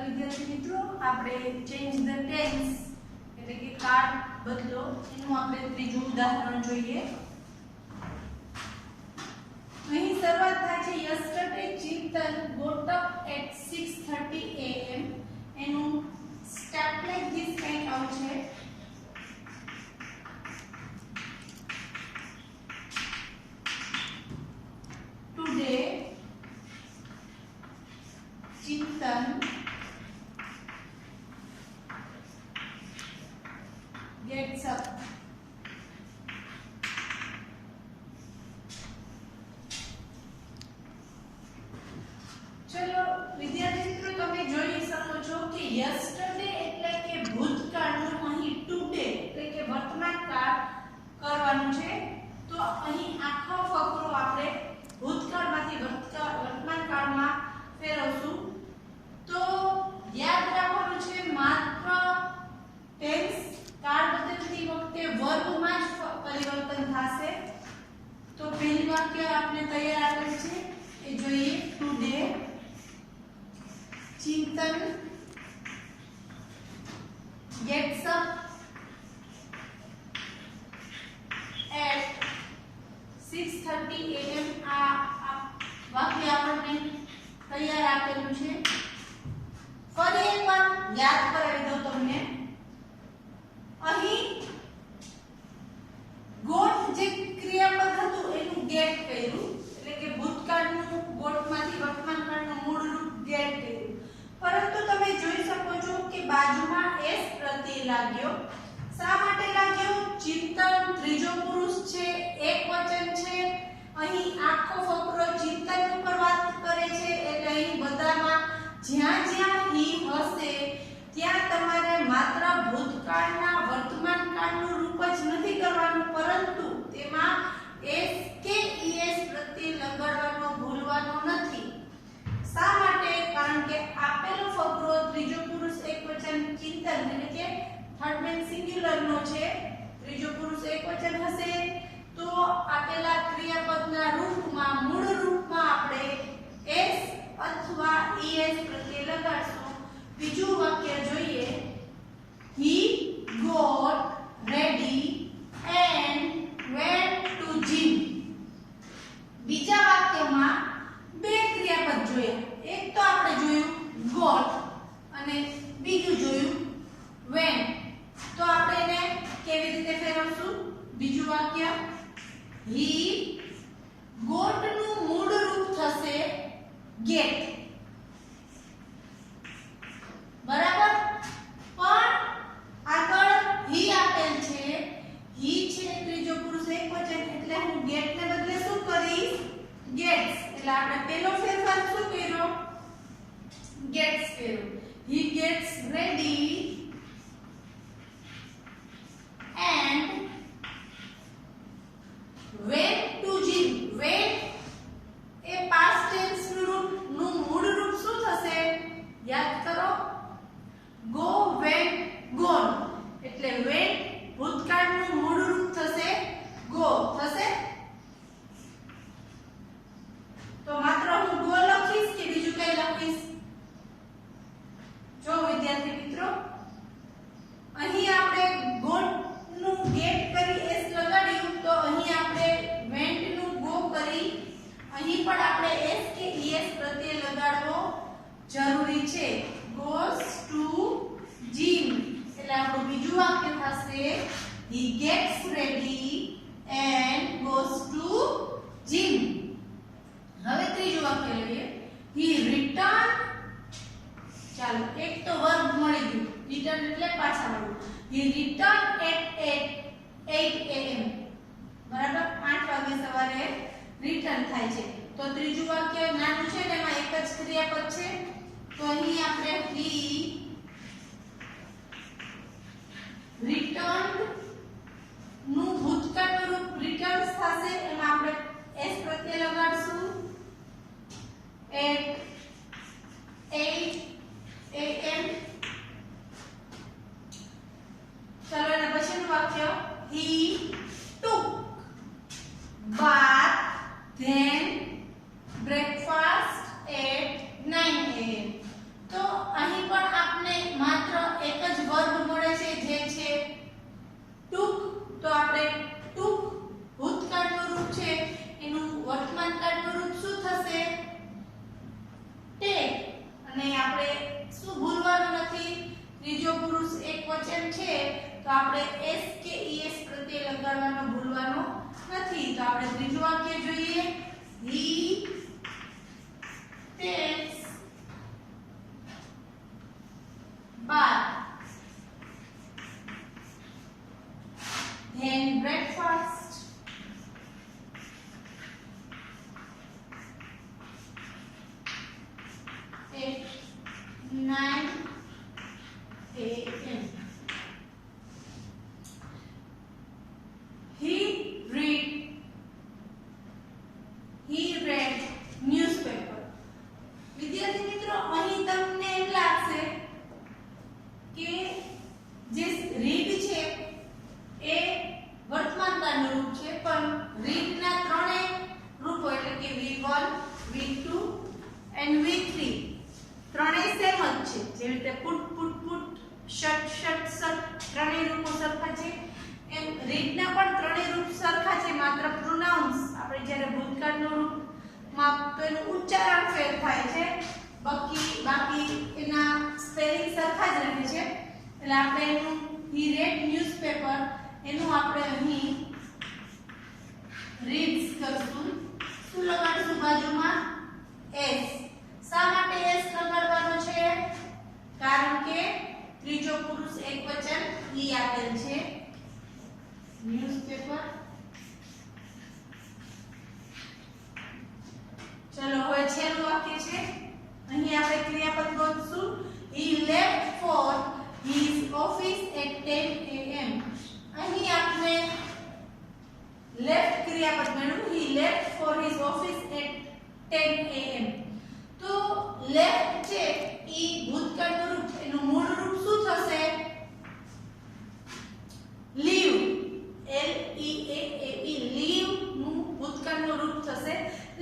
વિદ્યાર્થી મિત્રો આપણે ચેન્જ ધ ટેન્સ એટલે કે કાળ બદલો એનું આપણે ત્રીજું ઉદાહરણ જોઈએ. અહીં શરૂઆત થાય છે yesterday Chintan got up at 6:30 am. એનું સ્ટેપ લાઈક ધીસ કંઈક આવું છે. Today Chintan gets up. चलो विद्यार्थी मित्रों તમે જોઈ શકો છો કે yesterday એટલે કે ભૂતકાળનું અહીં today એટલે કે વર્તમાન કાળ કરવાનું છે. તો અહીં આખો ફકરો આપણે ભૂતકાળમાંથી વર્તમાન કાળમાં ફેરવશું. તો યાદ રાખવાનું છે માત્ર ટેન્સ કાળ બદલતી વખતે વર્બમાં જ પરિવર્તન થશે. તો પહેલું વાક્ય આપણે તૈયાર આપેલ છે એ જોઈએ. Today Chintan gets up at 6:30 am. આ વાક્ય આપણને તૈયાર આપેલું છે. ફરી એકવાર યાદ કરાવી દઉં તમને. અહીં ગોટ જે ક્રિયાપદ હતું એનું ગેટ કર્યું એટલે કે ભૂતકાળનું ગોટમાંથી વર્તમાન કાળનું મૂળ રૂપ ગેટ કર્યું. પરંતુ તમે જોઈ શકો છો કે બાજુમાં એસ પ્રત્યય લાગ્યો. શા માટે લાગ્યો? ચિંતન ત્રીજો પુરુષ છે, એકવચન છે. અહીં આખો ફકરો ચિંતન ઉપર વાત કરે છે એટલે અહીં બધામાં જ્યાં જ્યાં હી હશે ત્યાં તમારે માત્ર ભૂતકાળના વર્તમાન કાળનું રૂપ જ નથી કરવાનું, પરંતુ તેમાં એસ કે ઈએસ પ્રત્યય લગાડવાનો ભૂલવાનો નથી. શા માટે? કારણ કે આપેલો ફકરો ત્રીજો પુરુષ એકવચન ચિંતન એટલે કે થર્ડ મેન સિંગ્યુલર નો છે. ત્રીજો પુરુષ એકવચન હશે તો આપેલા ક્રિયાપદના રૂપમાં મૂળ રૂપમાં આપણે એસ અથવા ઈએસ પ્રત્યય લગાડશું. બીજું વાક્ય જોઈએ. He got ready and went to gym. બીજા વાક્યમાં બે ક્રિયાપદ જોયા. એક તો આપણે જોયું got અને બીજું જોયું went. તો આપણે એને કેવી રીતે ફેરવશું? બીજું વાક્ય he got નું મૂળ રૂપ થશે get. બરાબર? પણ આગળ he આપેલ છે. he છે ત્રીજો પુરુષ એકવચન એટલે હું get ને બદલે શું કરીશ? gets. એટલે આપણે પહેલો ફેરફાર શું કર્યો? gets કર્યો. he gets ready and went to gym. went A past tense નું મૂળ રૂપ શું થશે? યાદ કરો. go went gone. એટલે went ભૂતકાળનું મૂળ રૂપ થશે go થશે. તો માત્ર હું ગો લખીશ કે બીજું કઈ લખીશ? જો વિદ્યાર્થી મિત્રો અહીં આપણે ગોટ નું ગેટ કરી એસ લગાડ્યું તો અહીં આપણે વેન્ટ નું ગો કરી અહીં પણ આપણે એસ કે ઈએસ પ્રત્યય લગાડવો જરૂરી છે. goes to gym એટલે આપણું બીજું વાક્ય થશે he gets ready and goes to gym. હવે ત્રીજું વાક્ય લઈએ. he returned. ચાલો એક તો વર્બ મળી ગયું. રિટર્ન એટલે પાછા વળવું. he returned at 8 am. બરાબર? 8 વાગે સવારે રિટર્ન થાય છે. તો ત્રીજું વાક્ય નાનું છે ને એમાં એક જ ક્રિયાપદ છે. તો અહીં આપણે he returned નું ભૂતકાળનું રૂપ returns થશે. એમાં આપણે એસ પ્રત્યય લગાડશું at 8 am. ચલો અને પછીનું વાક્ય he took bath then breakfast at 9 am. તો અહીં પણ અને આપણે શું ભૂલવાનું નથી, ત્રીજો પુરુષ એકવચન છે તો આપણે s કે es પ્રત્યય લગાડવાનો ભૂલવાનો નથી. તો આપણે ત્રીજું વાક્ય જોઈએ. he takes bath, then breakfast, at 9 a.m. He read newspaper. વિદ્યાર્થી મિત્રો, અહીં તમને એમ લાગશે કે જે રીડ છે એ વર્તમાન કાળનું રૂપ છે, પણ રીડના ત્રણેય રૂપો એટલે કે V1, V2 and V3 ત્રણેય સેમ જ છે. જેવી રીતે put put put, shut shut shut ત્રણેય રૂપો સરખા છે, એમ રીડના પણ ત્રણેય રૂપ સરખા છે, માત્ર પ્રોનાઉન્સ આપણે જ્યારે ભૂતકાળનું રૂપમાં તો એનું ઉચ્ચારણ ફેર થાય છે, બાકી એના સ્પેલિંગ સરખા જ રહે છે. એટલે આપણે એનું he read newspaper એનું આપણે અહીં રીડ્સ કરશું. શું લગાડશું બાજુમાં? s. શા માટે s લગાડવાનો છે? કારણ કે ત્રીજો પુરુષ એકવચન he આપેલ છે. ન્યૂઝપેપર. ચલો હવે છેલ્લું વાક્ય છે. અહીં આપણે ક્રિયાપદ ગોતશું. he left for his office at 10 a.m. અહીં આપણે લેફ્ટ ક્રિયાપદ મેળવ્યું. he left for his office at 10 a.m. તો લેફ્ટ છે ઈ ભૂતકાળનું રૂપ, એનું મૂળ રૂપ શું થશે? લીવ. L-E-A-V-E લીવ નું ભૂતકાળનું રૂપ થશે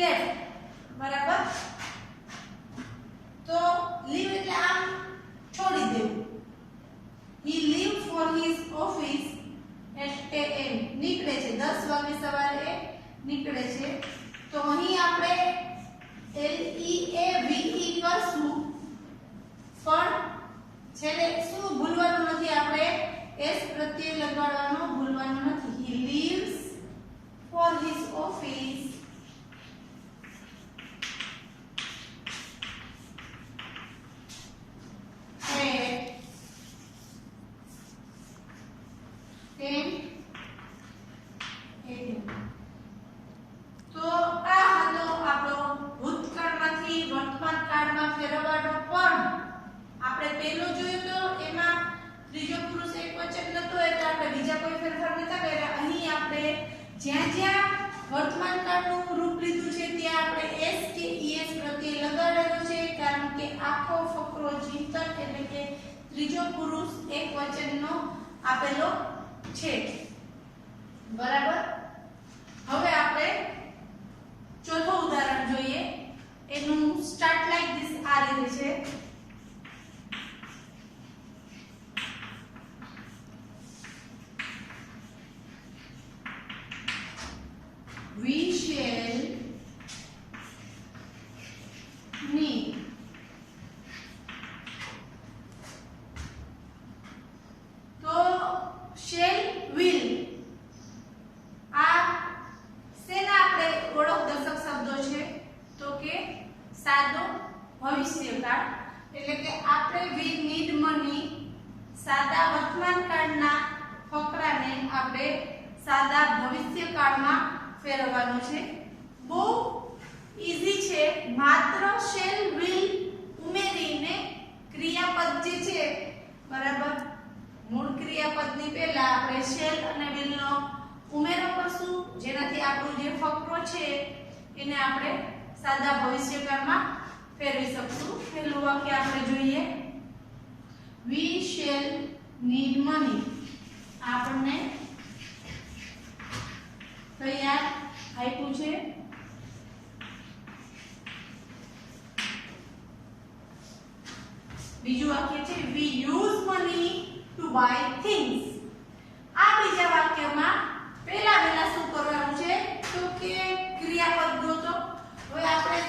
લેફ્ટ. બરાબર? તો લીવ એટલે આમ છોડી દેવું. he leave for his office at 10 a.m. નીકળે છે 10 વાગે સવારે નીકળે છે. તો અહીં આપણે L-E-A-V-E કરશું, પણ છેલ્લે શું ભૂલવાનું નથી, આપણે s પ્રત્યય લગાડવાનો ભૂલવાનો નથી. he leaves for his office at 10 a.m. તો આ હતો આપણો ભૂતકાળમાંથી વર્તમાન કાળમાં ફેરવવાનો. પણ આપણે પહેલો જોયું તો એમાં ત્રીજો પુરુષ એકવચન નતો એટલે આપણે બીજા કોઈ ફેરફાર નતા કર્યા. અહીં આપણે જ્યાં જ્યાં વર્તમાન કાળનું રૂપ લીધું છે ત્યાં આપણે s કે es પ્રત્યય લગાડેલો છે, કારણ કે આખો ફકરો ચિંતન એટલે કે ત્રીજો પુરુષ એકવચનનો આપેલો છે. બરાબર? હવે આપણે ચોથું ઉદાહરણ જોઈએ. એનું સ્ટાર્ટ લાઈક ધીસ આ રીતે છે. We shall need તો shall will આ શેના આપણે ઓળખદર્શક શબ્દો છે? તો કે સાદો ભવિષ્યકાળ, એટલે કે આપણે we need money સાદા વર્તમાન કાળના ફકરાને આપણે સાદા ભવિષ્યકાળમાં ફેરવવાનું છે. બહુ ઈઝી છે. માત્ર શેલ વિલ ઉમેરીને ક્રિયાપદ જે છે, બરાબર, મૂળ ક્રિયાપદની પહેલા આપણે શેલ અને વિલ નો ઉમેરો કરશું, જેનાથી આપણું જે ફકરો છે એને આપણે સાદા ભવિષ્યકાળમાં ફેરવી શકશું. પહેલું વાક્ય આપણે જોઈએ. we shall need money. આપણને તૈયાર આપ્યું છે. બીજું વાક્ય છે we use money to buy things. આ બીજા વાક્યમાં પહેલા શું કરવાનું છે? તો કે ક્રિયાપદ ગોતો. હવે આપણે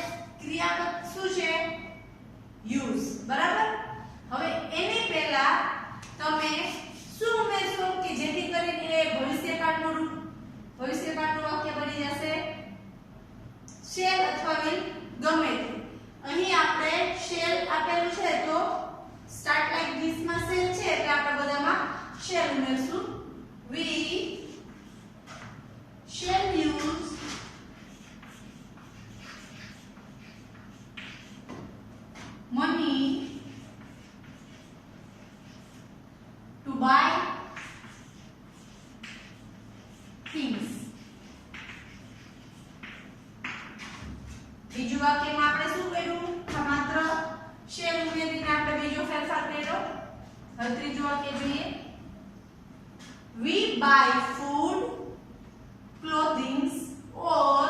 ક્રિયાપદ શું છે? યુઝ. યુઝ, બરાબર. હવે એની પહેલા તમે શું ઉમેરશો કે જેથી કરીને એ ભવિષ્યકાળનું વાક્ય બની જશે શેલ અથવા વિલ, ગમે તે. અહીં આપણે શેલ આપેલું છે તો સ્ટાર્ટ લાઈક ધીસ માં શેલ છે એટલે આપણે બધામાં shell ઉમેરશું. We shall use money to buy things. બીજું વાક્યમાં આપણે શું કર્યું? માત્ર શેલ ઉમેરીને આપણે બીજો ફેરફાર કર્યો. હવે ત્રીજું વાક્ય જોઈએ. We buy food, clothing or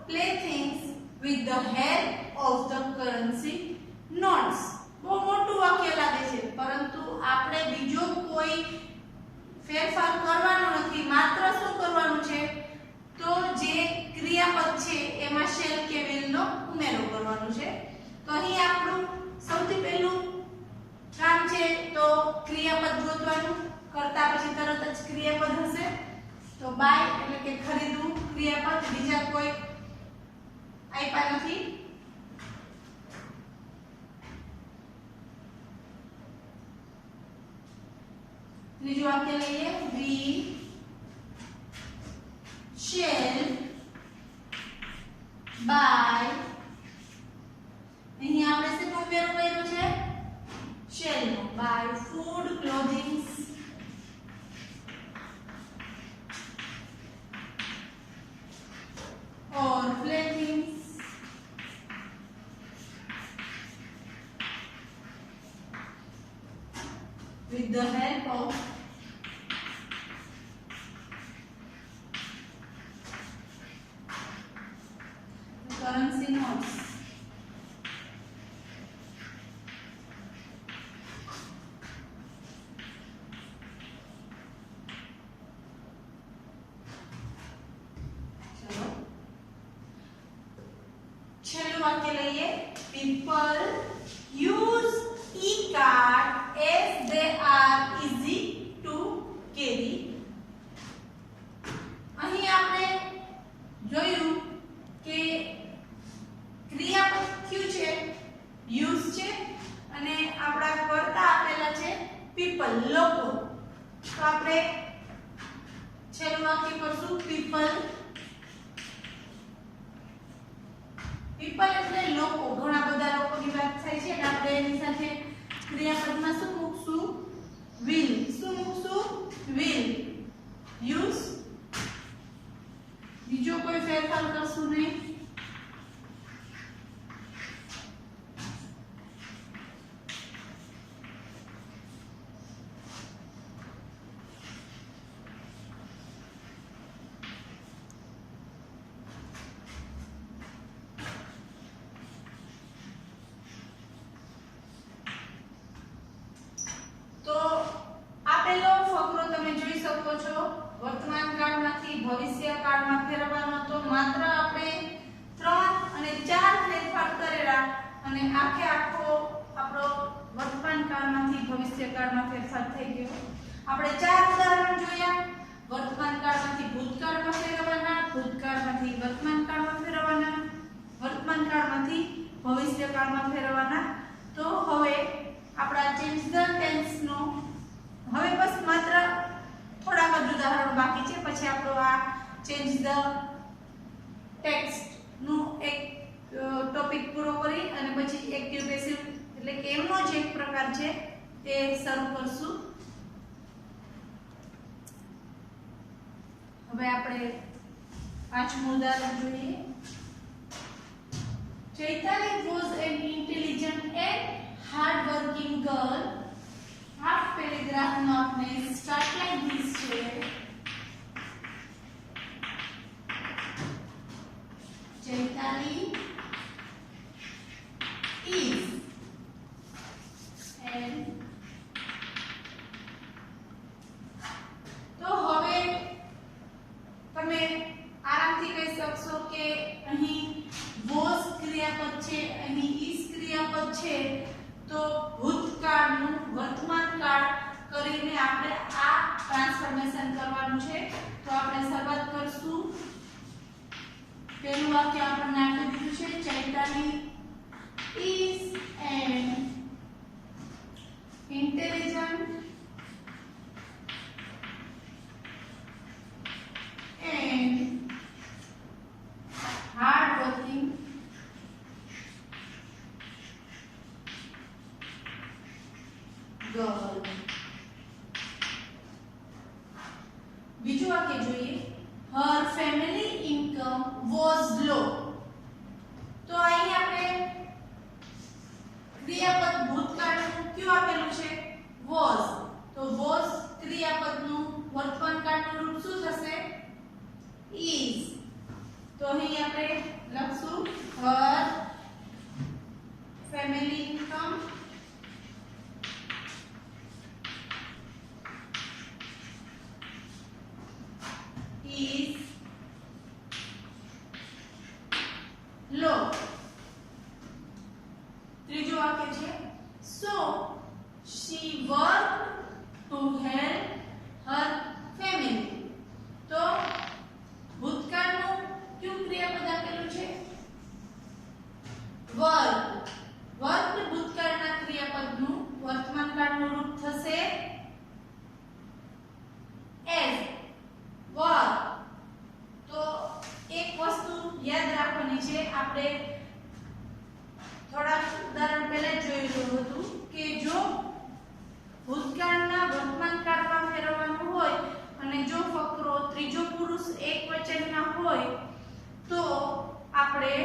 playthings with the help of the currency notes. બહુ મોટું વાક્ય લાગે છે પરંતુ આપણે બીજો કોઈ ફેરફાર કરવાનો નથી, માત્ર શું કરવાનું છે તો જે ક્રિયાપદ છે એમાં શેલ કે વિલ નો ઉમેરો કરવાનો છે. તો અહીં આપણું સૌથી પહેલું કામ છે તો ક્રિયાપદ ગોતવાનું. કરતા પછી તરત જ ક્રિયાપદ હશે તો બાય એટલે કે ખરીદવું ક્રિયાપદ, બીજા કોઈ આપ્યા નથી. ત્રીજું વાક્ય લઈએ. We shall buy, અહીં આપણે શેનો ઉમેરો કર્યો છે? Shell no. buy food, clothing or playthings with the help of currency notes. છેલ્લું વાક્ય લઈએ. People use e-card as they are easy to carry. અહીં આપણે જોયું કે ક્રિયાપદ કયું છે? યુઝ છે અને આપણા કર્તા આપેલા છે people, લોકો. તો આપણે છેલ્લું વાક્ય કરશું people. people એટલે લોકો, ઘણા બધા લોકોની વાત થાય છે એટલે આપણે એની સાથે ક્રિયાપદમાં શું મૂકશું? will. શું મૂકશું? will. use. બીજો કોઈ ફેરફાર કરશું નહીં. વર્તમાન કાળમાંથી ભવિષ્ય કાળમાં ફેરવવાનો તો માત્ર આપણે 3 અને 4 ફેરફાર કરેલા અને આખો આપણો વર્તમાન કાળમાંથી ભવિષ્ય કાળમાં ફેરફાર થઈ ગયો. આપણે 4 ઉદાહરણ જોયા. વર્તમાન કાળમાંથી ભૂતકાળમાં ફેરવવાના, ભૂતકાળમાંથી વર્તમાન કાળમાં ફેરવવાના, વર્તમાન કાળમાંથી ભવિષ્ય કાળમાં ફેરવવાના. તો હવે આપણા ચેન્જ ધ ટેન્સ નો હવે બસ માત્ર થોડા જ ઉદાહરણો બાકી છે, પછી આપણો આ ચેન્જ ધ ટેક્સ્ટ નું એક ટોપિક પૂરો કરી અને પછી એક્ટિવ પેસિવ એટલે કે એમનો જ એક પ્રકાર છે તે શરૂ કરશું. હવે આપણે પાંચમું ઉદાહરણ જોઈએ. Chaitali was an intelligent and hard-working girl. Half paragraph નો આપણે સ્ટાર્ટ લાઈક ધીસ છે. Chaitali is and તો હવે તમે આરામથી કહી શકશો કે અહીં was ક્રિયાપદ છે, અહીં is ક્રિયાપદ છે, તો ભૂતકાળનું વર્તમાન કાળ કરીને આપણે આ ટ્રાન્સફોર્મેશન કરવાનું છે. તો આપણે શરૂઆત કરશું. પહેલું વાક્ય આપણને આપી દીધું છે, Chaitali is an intelligent and hardworking girl. બીજું વાક્ય જોઈએ, her family income was low. તો અહીં આપણે ક્રિયાપદ ભૂતકાળનું કયું આપેલું છે, was. તો was ક્રિયાપદનું વર્તમાન કાળનું રૂપ શું થશે, is. તો અહીં આપણે લખશું her family income is low. ત્રીજું વાક્ય છે, so she worked to help her family. તો ભૂતકાળનું કયું ક્રિયાપદ આપેલું છે, worked. worked ભૂતકાળના ક્રિયાપદનું વર્તમાન કાળનું રૂપ થશે as. work. તો એક વસ્તુ યાદ રાખવાની છે, આપણે થોડા ઉદાહરણ પહેલા જોયેલું હતું કે જો ભૂતકાળના વર્તમાન કાળમાં ફેરવવાનું હોય અને જો ફકરો ત્રીજો પુરુષ એકવચનના હોય તો આપણે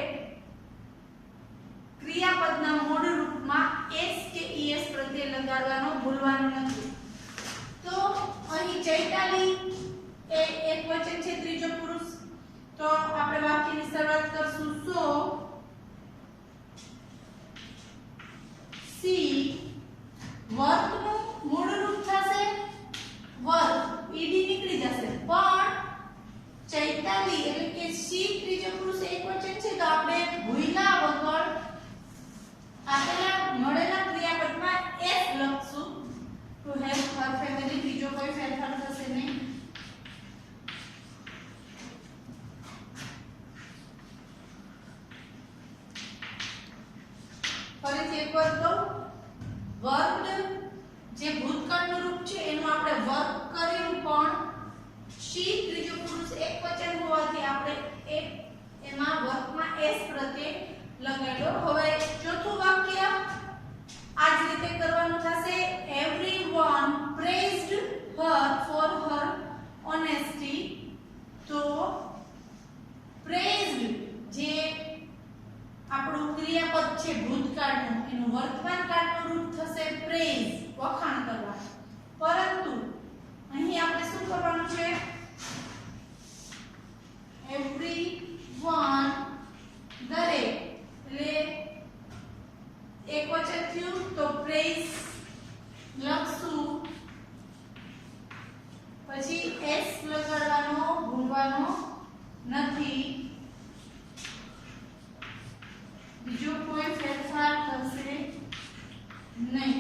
ક્રિયાપદના મૂળ રૂપમાં s કે es પ્રત્યય લગાડવાનો ભૂલવાનું નથી. તો અહીં ચૈતાલી એ એકવચન છે, ત્રીજો પુરુષ. તો આપણે વાક્યની શરૂઆત કરશું, so she વર્કનું મૂળ રૂપ થશે વર્ક, ed નીકળી જશે, પણ ચૈતાલી એટલે કે she ત્રીજો પુરુષ એકવચન છે તો આપણે ભૂલ્યા વગર આપેલા મળેલા ક્રિયાપદમાં s લખશું, to help her family. બીજો કોઈ ફેરફાર થશે નહીં. ફરીથી એકવાર કહું, વર્કડ જે ભૂતકાળનું રૂપ છે એનું આપણે વર્ક કર્યું, પણ she ત્રીજો પુરુષ એકવચન હોવાથી આપણે એમાં વર્કમાં s પ્રત્યય લગાડ્યો. હવે ચોથું વાક્ય આ જ રીતે કરવાનું થશે, everyone praised her for her honesty. તો praised જે આપણું ક્રિયાપદ છે ભૂતકાળનું, એનું વર્તમાન કાળનું રૂપ થશે પ્રેઝ, વખાણ કરવા. પરંતુ અહીં આપણે શું કરવાનું છે, everyone દરેક, એટલે એકવચન થયું તો પ્રેઝ લખશું, પછી s લગાડવાનો ભૂલવાનો નથી. બીજો કોઈ ફેરફાર થશે નહીં.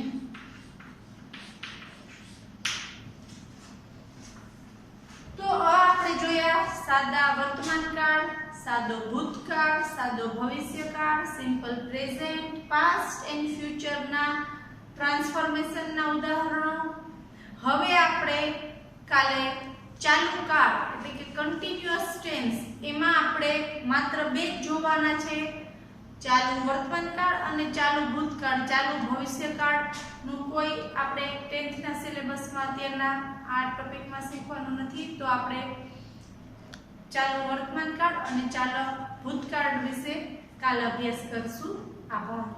તો આપણે જોયા સાદા વર્તમાન કાળ, સાદો ભૂતકાળ, સાદો ભવિષ્યકાળ, સિમ્પલ પ્રેઝન્ટ, પાસ્ટ એન્ડ ફ્યુચરના ટ્રાન્સફોર્મેશનના ઉદાહરણો. હવે આપણે કાલે ચાલુ કાળ એટલે કે કન્ટિન્યુઅસ ટેન્સ, એમાં આપણે માત્ર બે જ જોવાના છે, ચાલુ વર્તમાન કાળ અને ચાલુ ભૂતકાળ. ચાલુ ભવિષ્યકાળ નું કોઈ આપણે 10th ના સિલેબસમાં અત્યારના આ ટોપિકમાં શીખવાનું નથી. તો આપણે ચાલુ વર્તમાન કાળ અને ચાલુ ભૂતકાળ વિશે કાલે અભ્યાસ કરશું. આભાર.